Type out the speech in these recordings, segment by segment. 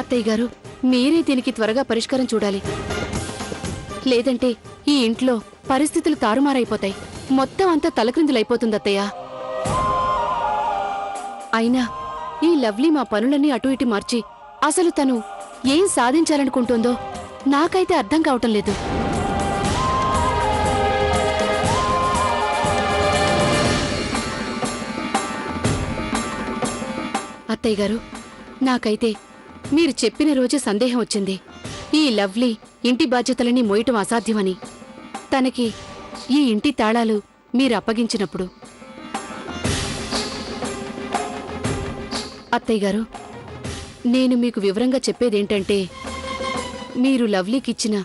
అత్తయ్య గారు, మీరే దీనికి త్వరగా పరిష్కారం చూడాలి. లేదంటే ఈ ఇంట్లో పరిస్థితులు తారుమారైపోతాయి. మొత్తం అంతా తలక్రిందులైపోతుంది అత్తయ్య. అయినా ఈ లవ్లీ మా పనులన్నీ అటు ఇటు మార్చి అసలు తను ఏం సాధించాలనుకుంటుందో నాకైతే అర్థం కావటం లేదు. అత్తయ్య గారు, నాకైతే మీరు చెప్పిన రోజే సందేహం వచ్చింది. ఈ లవ్లీ ఇంటి బాధ్యతలని మోయటం అసాధ్యమని. తనకి ఈ ఇంటి తాళాలు మీరు అప్పగించినప్పుడు. అత్తయ్య గారు, నేను మీకు వివరంగా చెప్పేదేంటంటే, మీరు లవ్లీకిచ్చిన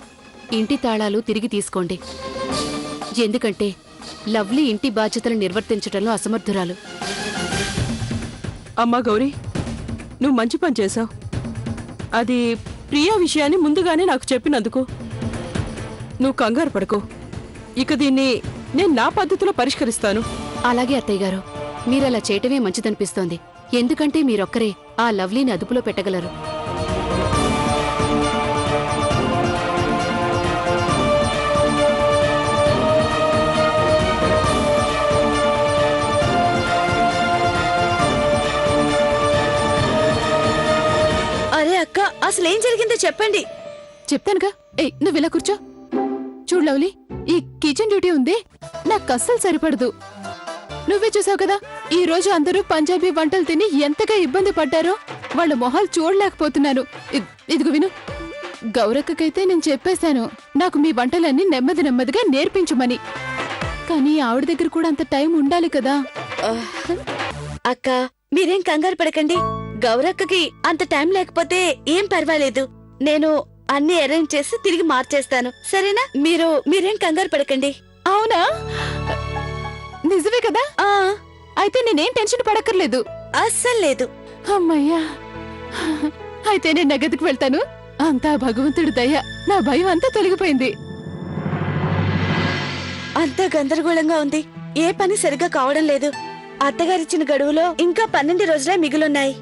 ఇంటి తాళాలు తిరిగి తీసుకోండి. ఎందుకంటే లవ్లీ ఇంటి బాధ్యతలు నిర్వర్తించటంలో అసమర్థురాలు. అమ్మా గౌరీ, నువ్వు మంచి పని చేశావు. అది ప్రియా విషయాన్ని ముందుగానే నాకు చెప్పినందుకు. నువ్వు కంగారు పడకు. ఇక దీన్ని నేను నా పద్ధతిలో పరిష్కరిస్తాను. అలాగే అత్తయ్య గారు, మీరలా చేయటమే మంచిదనిపిస్తోంది. ఎందుకంటే మీరొక్కరే ఆ లవ్లీని అదుపులో పెట్టగలరు. అరే అక్క, అసలేం జరిగిందో చెప్పండి. చెప్తానుగా. ఏయ్, నువ్విలా కూర్చో. చూడు లవ్లీ, ఈ కిచెన్ డ్యూటీ ఉంది, నాకు అస్సలు సరిపడదు. నువ్వే చూసావు కదా, ఈ రోజు అందరూ పంజాబీ వంటలు తిని ఎంతగా ఇబ్బంది పడ్డారో. వాళ్ళ మొహాలు చూడలేకపోతున్నాను. ఇదిగో విను, గౌరక్కకైతే నేను చెప్పేశాను నాకు మీ వంటలన్నీ నెమ్మది నెమ్మదిగా నేర్పించమని. కానీ ఆవిడ దగ్గర కూడా అంత టైం ఉండాలి కదా. అక్క, మీరేం కంగారు పడకండి. గౌరక్కకి అంత టైం లేకపోతే ఏం పర్వాలేదు. నేను అన్ని అరేంజ్ చేసి తిరిగి మార్చేస్తాను, సరేనా? మీరేం కంగారు పడకండి. అవునా? నిజమే కదా? ఆ అయితే నేనేం టెన్షన్ పడక్కర్లేదు. అస్సలు లేదు. అమ్మయ్యా, అయితే నేను నగదుకు వెళ్తాను. అంతా భగవంతుడి దయ, నా భయం అంతా తొలగిపోయింది. అంతా గందరగోళంగా ఉంది. ఏ పని సరిగ్గా కావడం లేదు. అత్తగారిచ్చిన గడువులో ఇంకా 12 రోజులే మిగులున్నాయి.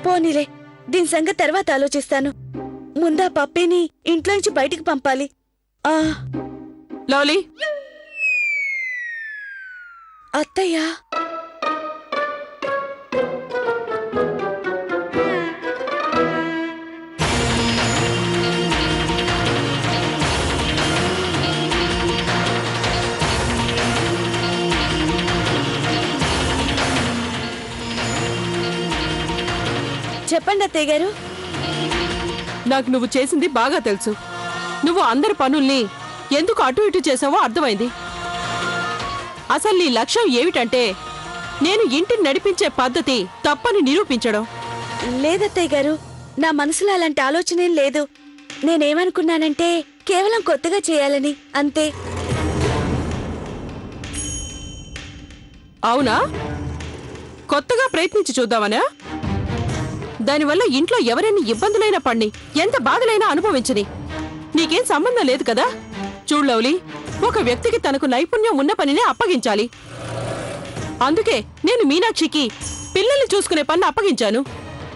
పోనీలే, దీని సంగతి తర్వాత ఆలోచిస్తాను. ముందా పప్పీని ఇంట్లోంచి బయటికి పంపాలి. లవ్లీ, అత్తయ్యా, చెప్పండి అత్తయ్య గారు. నాకు నువ్వు చేసింది బాగా తెలుసు. నువ్వు అందరి పనుల్ని ఎందుకు అటు ఇటు చేసావో అర్థమైంది. అసలు నీ లక్ష్యం ఏమిటంటే నేను ఇంటిని నడిపించే పద్ధతి తప్పని నిరూపించడం. లేదత్తయ్య గారు, నా మనసులో అలాంటి ఆలోచనేం లేదు. నేనేమనుకున్నానంటే కేవలం కొత్తగా చేయాలని, అంతే. అవునా? కొత్తగా ప్రయత్నించి చూద్దామనా? దానివల్ల ఇంట్లో ఎవరైనా ఇబ్బందులైనా పడిని, ఎంత బాధలైనా అనుభవించని, నీకేం సంబంధం లేదు కదా. చూడు లవ్లీ, ఒక వ్యక్తికి తనకు నైపుణ్యం ఉన్న పనినే అప్పగించాలి. అందుకే నేను మీనాక్షికి పిల్లల్ని చూసుకునే పని అప్పగించాను.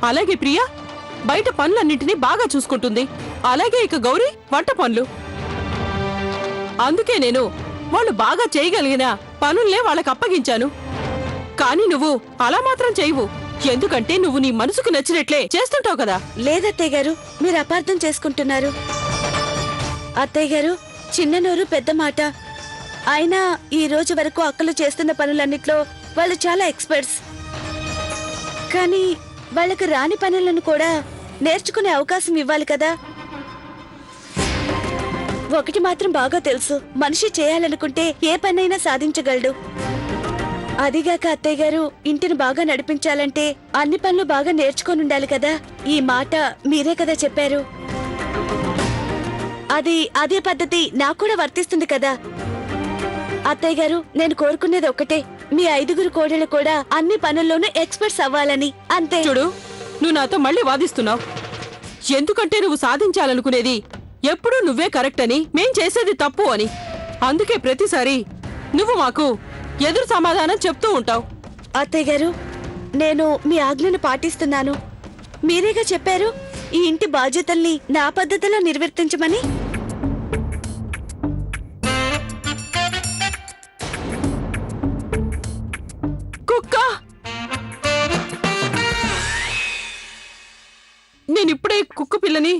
అలాగే ప్రియా బయట పనులన్నింటినీ బాగా చూసుకుంటుంది. అలాగే ఇక గౌరీ వంట పనులు. అందుకే నేను వాళ్ళు బాగా చేయగలిగిన పనుల్నే వాళ్ళకి అప్పగించాను. కానీ నువ్వు అలా మాత్రం చేయవు. ఎందుకంటే నువ్వు నీ మనసుకు నచ్చినట్లే చేస్తుంటావు కదా. లేదత్తయ్య గారు, మీరు అపార్థం చేసుకుంటున్నారు. అత్తయ్య గారు, చిన్న నోరు పెద్ద మాట. అయినా ఈ రోజు వరకు అక్కలు చేస్తున్న పనులన్నిట్లో వాళ్ళు చాలా ఎక్స్పర్ట్స్. కానీ వాళ్ళకి రాని పనులను కూడా నేర్చుకునే అవకాశం ఇవ్వాలి కదా. ఒకటి మాత్రం బాగా తెలుసు, మనిషి చేయాలనుకుంటే ఏ పనైనా సాధించగలడు. అదిగాక అత్తయ్య గారు, ఇంటిని బాగా నడిపించాలంటే అన్ని పనులు బాగా నేర్చుకొని ఉండాలి కదా. ఈ మాట మీరే కదా చెప్పారు. అదే పద్ధతి నాకు కూడా వర్తిస్తుంది కదా. అత్తయ్య గారు, నేను కోరుకునేది ఒక్కటే, మీ 5 కోడళ్ళు కూడా అన్ని పనుల్లోనూ ఎక్స్పర్ట్స్ అవ్వాలని, అంతే. చూడు, నువ్వు నాతో మళ్ళీ వాదిస్తున్నావు. ఎందుకంటే నువ్వు సాధించాలనుకునేది ఎప్పుడూ నువ్వే కరెక్ట్ అని, మేం చేసేది తప్పు అని. అందుకే ప్రతిసారి నువ్వు మాకు ఎదురు సమాధానం చెప్తూ ఉంటావు. అత్తయ్య గారు, నేను మీ ఆజ్ఞను పాటిస్తున్నాను. మీరేగా చెప్పారు ఈ ఇంటి బాధ్యతల్ని నా పద్ధతిలో నిర్వర్తించమని. కుక్క నేనిప్పుడే కుక్క పిల్లని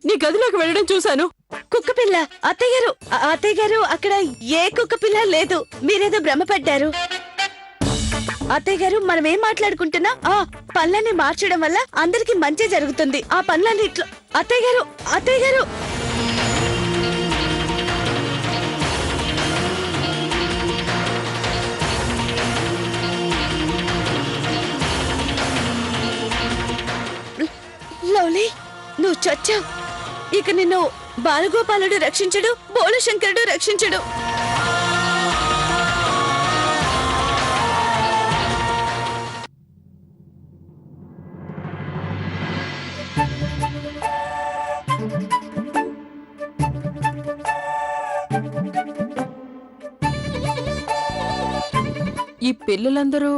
నీ గదిలోకి వెళ్ళడం చూశాను. కుక్క పిల్ల అత్తయ్య గారు అక్కడ ఏ కుక్క పిల్ల లేదు. మీరేదో భ్రమపడ్డారు. అత్తయ్య గారు మనం ఏం మాట్లాడుకుంటున్నా ఆ పనులన్నీ మార్చడం వల్ల అందరికి మంచి జరుగుతుంది. ఆ పనులన్నీ ఇట్లా అత్తయ్య గారు లవ్లీ నువ్వు చచ్చావు. ఇక నిన్ను బాలగోపాలుడు రక్షించడు, బోళశంకరుడు రక్షించడు. ఈ పిల్లలందరూ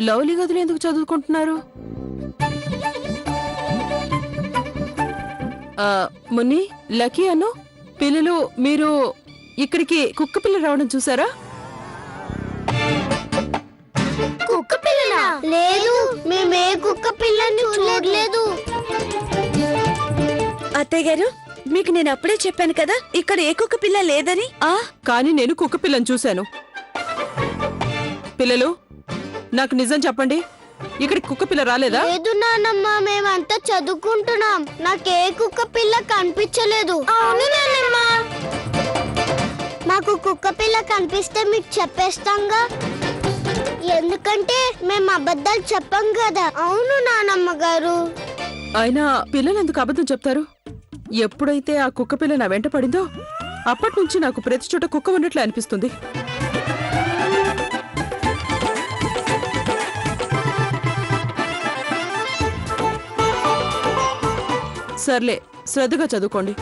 లవ్లీ గదులు ఎందుకు చదువుకుంటున్నారు? మున్ని, లక్కీ అను పిల్లలు మీరు ఇక్కడికి కుక్క పిల్ల రావడం చూసారా? కుక్క పిల్లనా? లేదు, మేమే కుక్క పిల్లని చూడలేదు. అత్తయ్య గారు మీకు నేను అప్పుడే చెప్పాను కదా ఇక్కడ ఏ కుక్క పిల్ల లేదని. కానీ నేను కుక్క పిల్లని చూశాను. పిల్లలు నాకు నిజం చెప్పండి, ఇక్కడ కుక్క పిల్ల రాలేదా? లేదు నానమ్మ, మేమంతా చదువుకుంటున్నాం. నాకే కుక్క పిల్ల కనిపించలేదు. అవును నానమ్మ, మాకు కుక్క పిల్ల కనిపిస్తే మీకు చెప్పేస్తాంగా, ఎందుకంటే మేము అబద్ధాలు చెప్పం కదా. అవును నానమ్మ గారు. అయినా పిల్లలు ఎందుకు అబద్ధం చెప్తారు? ఎప్పుడైతే ఆ కుక్క పిల్ల నా వెంట పడిందో అప్పటి నుంచి నాకు ప్రతి చోట కుక్క ఉన్నట్లు అనిపిస్తుంది. సర్లే, శ్రద్ధగా చదువుకోండి.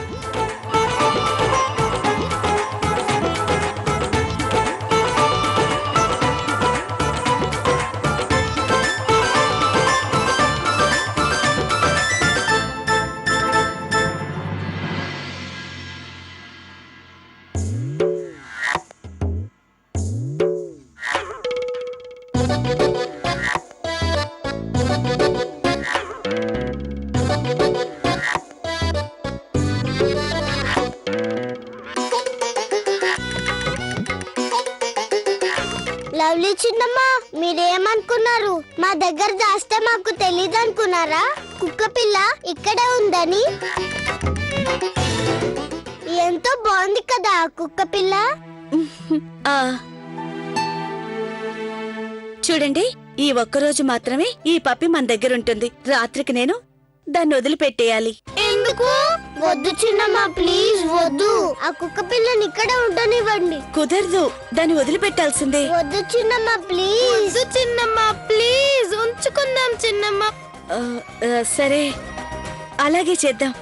లవ్లీ చిన్నమ్మ, మీరేమనుకున్నారు? మా దగ్గర దాస్తే మాకు తెలీదు అనుకున్నారా? కుక్క పిల్ల ఇక్కడే ఉందని. ఎంతో బాగుంది కదా కుక్క పిల్ల. చూడండి, ఈ ఒక్కరోజు మాత్రమే ఈ పప్పి మన దగ్గర ఉంటుంది. రాత్రికి నేను దాన్ని వదిలిపెట్టేయాలి. ఎందుకు? వద్దు చిన్నమ్మ, ప్లీజ్ వద్దు. ఆ కుక్క పిల్లని ఇక్కడే ఉండనివ్వండి. కుదరదు, దాన్ని వదిలిపెట్టాల్సిందే. వద్దు చిన్నమ్మ, ప్లీజ్. చిన్నమ్మ ప్లీజ్, ఉంచుకుందాం చిన్నమ్మ. సరే, అలాగే చేద్దాం.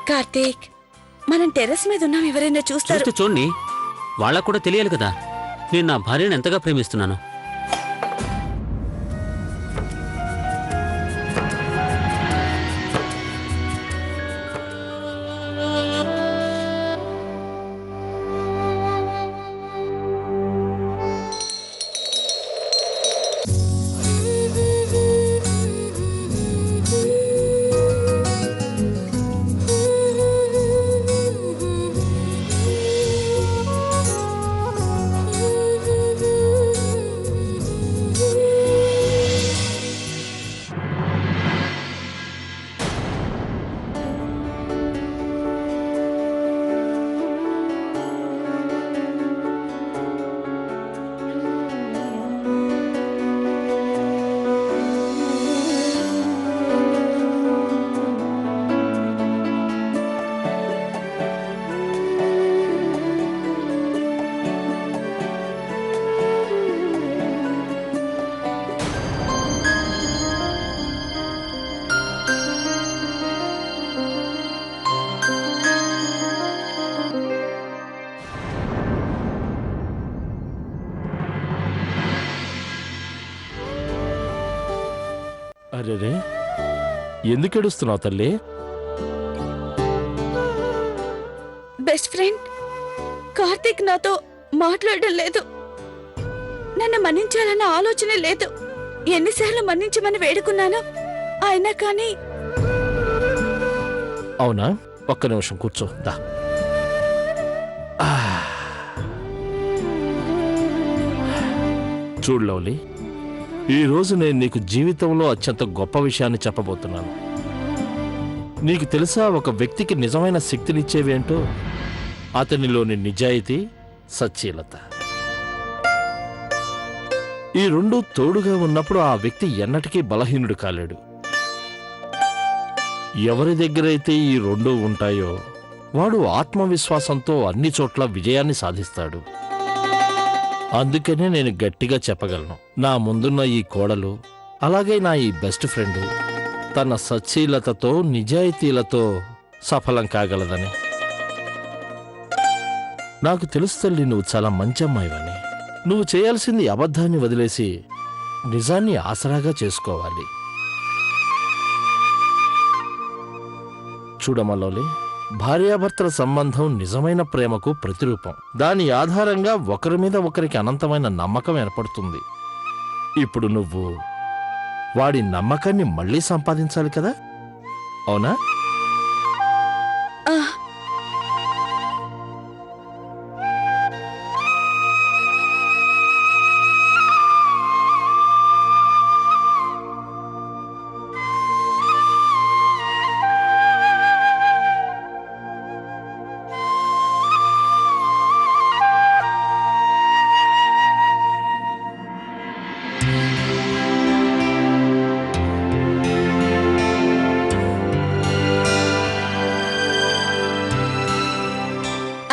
కార్తీక్, మనం టెర్రస్ మీద ఉన్నాం, ఎవరైనా చూస్తారు. చూడండి, వాళ్ళకు కూడా తెలియాలి కదా నేను నా భార్యను ఎంతగా ప్రేమిస్తున్నాను. అరే ఎందుకు ఏడుస్తున్నావు తల్లి? బెస్ట్ ఫ్రెండ్ కార్తీక్ నాతో మాట్లాడడం లేదు. నన్ను మన్నించాలన్న ఆలోచనే లేదు. ఎన్నిసార్లు మన్నించమని వేడుకున్నాను, అయినా కానీ. అవునా? ఒక్క నిమిషం కూర్చో. దా. చూడు లవ్లీ, ఈరోజు నేను నీకు జీవితంలో అత్యంత గొప్ప విషయాన్ని చెప్పబోతున్నాను. నీకు తెలుసా ఒక వ్యక్తికి నిజమైన శక్తినిచ్చేవేంటో? అతనిలోని నిజాయితీ, సచ్చీలత. ఈ రెండు తోడుగా ఉన్నప్పుడు ఆ వ్యక్తి ఎన్నటికీ బలహీనుడు కాలేడు. ఎవరి దగ్గరైతే ఈ రెండు ఉంటాయో వాడు ఆత్మవిశ్వాసంతో అన్ని చోట్ల విజయాన్ని సాధిస్తాడు. అందుకనే నేను గట్టిగా చెప్పగలను, నా ముందున్న ఈ కోడలు, అలాగే నా ఈ బెస్ట్ ఫ్రెండ్ తన సచ్చీలతతో, నిజాయితీలతో సఫలం కాగలదని. నాకు తెలుసు తల్లి, నువ్వు చాలా మంచి అమ్మాయివని. నువ్వు చేయాల్సింది అబద్ధాన్ని వదిలేసి నిజాన్ని ఆసరాగా చేసుకోవాలి. చూడమలోలి, భార్యాభర్తల సంబంధం నిజమైన ప్రేమకు ప్రతిరూపం. దాని ఆధారంగా ఒకరి మీద ఒకరికి అనంతమైన నమ్మకం ఏర్పడుతుంది. ఇప్పుడు నువ్వు వాడి నమ్మకాన్ని మళ్ళీ సంపాదించాలి కదా, అవునా?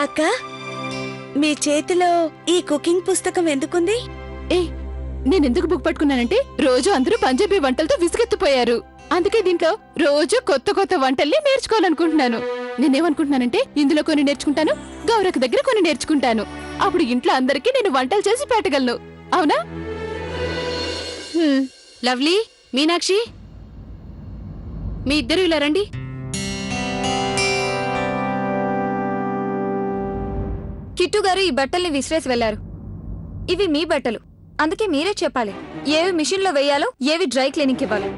అక్క, మీ చేతిలో ఈ కుకింగ్ పుస్తకం ఎందుకుంది? ఏ నేనెందుకు బుక్ పట్టుకున్నానంటే రోజు అందరూ పంజాబీ వంటలతో విసుగెత్తిపోయారు. అందుకే దీంట్లో రోజు కొత్త కొత్త వంటల్ని నేర్చుకోవాలనుకుంటున్నాను. నేనేమనుకుంటున్నానంటే ఇందులో కొన్ని నేర్చుకుంటాను, గౌరక్ దగ్గర కొన్ని నేర్చుకుంటాను. అప్పుడు ఇంట్లో అందరికీ నేను వంటలు చేసి పెట్టగలను, అవునా? లవ్లీ, మీనాక్షి, మీ ఇద్దరు ఇలా రండి. కిట్టు గారు ఈ బట్టల్ని విసిరేసి వెళ్లారు. ఇవి మీ బట్టలు, అందుకే మీరే చెప్పాలి ఏవి మిషన్లో వేయాలో, ఏవి డ్రై క్లీనింగ్ ఇవ్వాలో.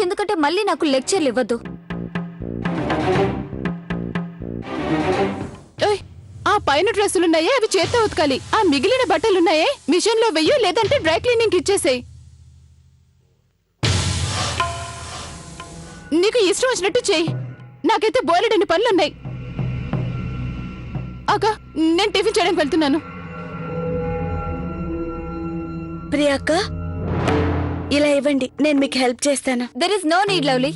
ఎందుకంటే మళ్ళీ నాకు లెక్చర్లు ఇవ్వద్దు. ఓయ్, ఆ పైన డ్రెస్సులున్నాయే అవి చేత్తో ఉతకాలి. ఆ మిగిలిన బట్టలున్నాయే మిషన్ లో వెయ్యు, లేదంటే డ్రై క్లీనింగ్ ఇచ్చేసేయ్. నీకు ఇష్టం వచ్చినట్టు చెయ్యి, నాకైతే బోలెడన్ని పనులున్నాయి. అక్క, నేను టిఫిన్ చేయడానికి వెళ్తున్నాను. ప్రియాక్క, ఇలా ఇవ్వండి, నేను మీకు హెల్ప్ చేస్తాను. There is no need lovely.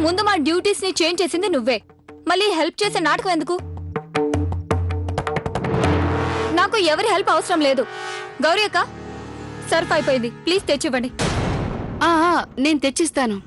ముందు మా డ్యూటీస్ ని చేంజ్ చేసింది నువ్వే, మళ్ళీ హెల్ప్ చేసే నాటకం ఎందుకు? నాకు ఎవరి హెల్ప్ అవసరం లేదు. గౌరీ అక్క, సర్ఫ్ అయిపోయింది, ప్లీజ్ తెచ్చివ్వండి. నేను తెచ్చిస్తాను.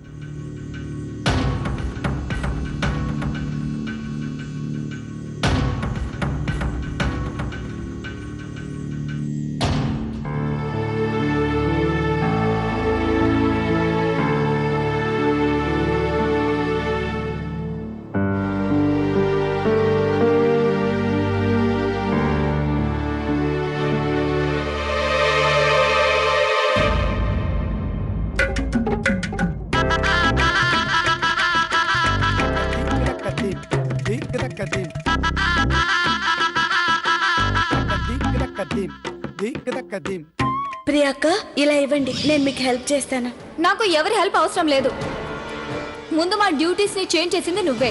ప్రియాక్క, ఇలా ఇవ్వండి, నేను మీకు హెల్ప్ చేస్తాను. నాకు ఎవరి హెల్ప్ అవసరం లేదు. ముందు మా డ్యూటీస్ ని చేంజ్ చేసింది నువ్వే.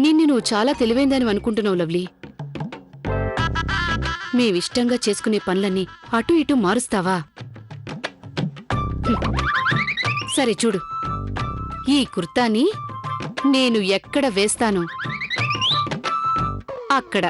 నిన్ను నువ్వు చాలా తెలివైందని అనుకుంటున్నావు లవ్లీ. మేమిష్టంగా చేసుకునే పనులన్నీ అటు ఇటు మారుస్తావా? సరే చూడు, ఈ కుర్తాని నేను ఎక్కడ వేస్తానో అక్కడ.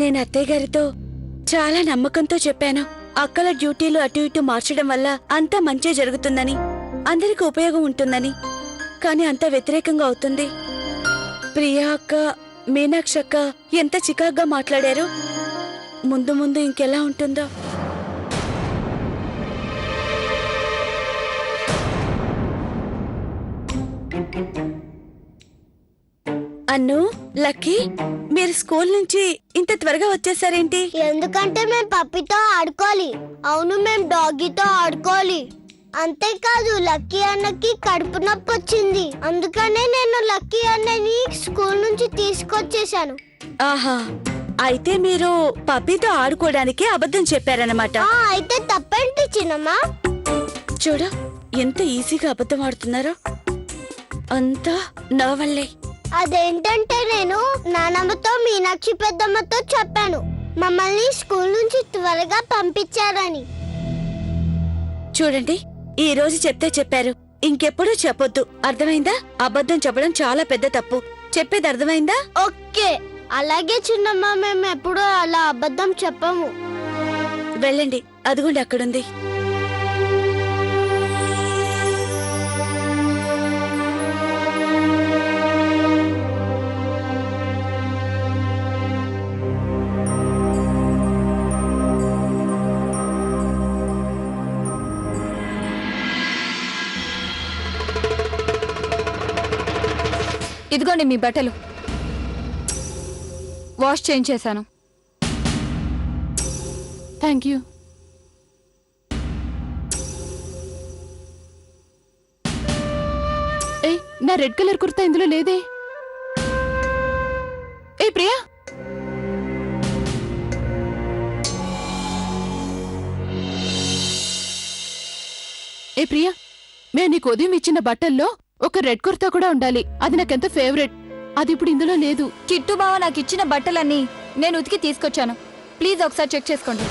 నేను అత్తయ్య గారితో చాలా నమ్మకంతో చెప్పాను అక్కల డ్యూటీలు అటు ఇటు మార్చడం వల్ల అంతా మంచే జరుగుతుందని, అందరికి ఉపయోగం ఉంటుందని. కానీ అంతా వ్యతిరేకంగా అవుతుంది. ప్రియా అక్క, మీనాక్షి అక్క ఎంత చికాగ్గా మాట్లాడారు. ముందు ముందు ఇంకెలా ఉంటుందో. అన్ను, లక్కీ, మీరు స్కూల్ నుంచి ఇంత త్వరగా వచ్చేసారేంటి? ఎందుకంటే మేము పప్పితో ఆడుకోవాలి. అవును, మేము డాగీతో ఆడుకోవాలి. అంతేకాదు లక్కీ అన్నకి కడుపు నొప్పి వచ్చింది. అందుకనే నేను లక్కీ అన్నని స్కూల్ నుంచి తీసుకొచ్చేసాను. ఆహా, అయితే మీరు పప్పీతో ఆడుకోవడానికి అబద్ధం చెప్పారన్నమాట. అయితే తప్పేంటి చిన్నమ్మా? చూడు ఎంత ఈజీగా అబద్ధం ఆడుతున్నారో. అంతా నా వల్లే. అదేంటంటే నేను నానమ్మతో మీనాక్షి పెద్దమ్మతో చెప్పాను మమ్మల్ని స్కూల్ నుంచి త్వరగా పంపించారని. చూడండి, ఈ రోజు చెప్తే చెప్పారు, ఇంకెప్పుడు చెప్పొద్దు. అర్థమైందా? అబద్ధం చెప్పడం చాలా పెద్ద తప్పు. చెప్పేది అర్థమైందా? ఓకే, అలాగే చిన్నమ్మ, మేము ఎప్పుడూ అలా అబద్ధం చెప్పము. వెళ్ళండి, అదిగోండి అక్కడుంది. ఇదిగోండి మీ బట్టలు, వాష్ చేయించేశాను. Thank you. ఏయ్, నా రెడ్ కలర్ కుర్తా ఇందులో లేదే. ఏ ప్రియా, ఏ ప్రియా, మేము నీకు ఉదయం ఇచ్చిన బట్టల్లో ఒక రెడ్ కుర్తా కూడా ఉండాలి. అది నాకెంత ఫేవరెట్. అది ఇప్పుడు ఇందులో లేదు. కిట్టు బావ నాకు ఇచ్చిన బట్టలన్నీ నేను ఉతికి తీసుకొచ్చాను. ప్లీజ్ ఒకసారి చెక్ చేసుకోండి.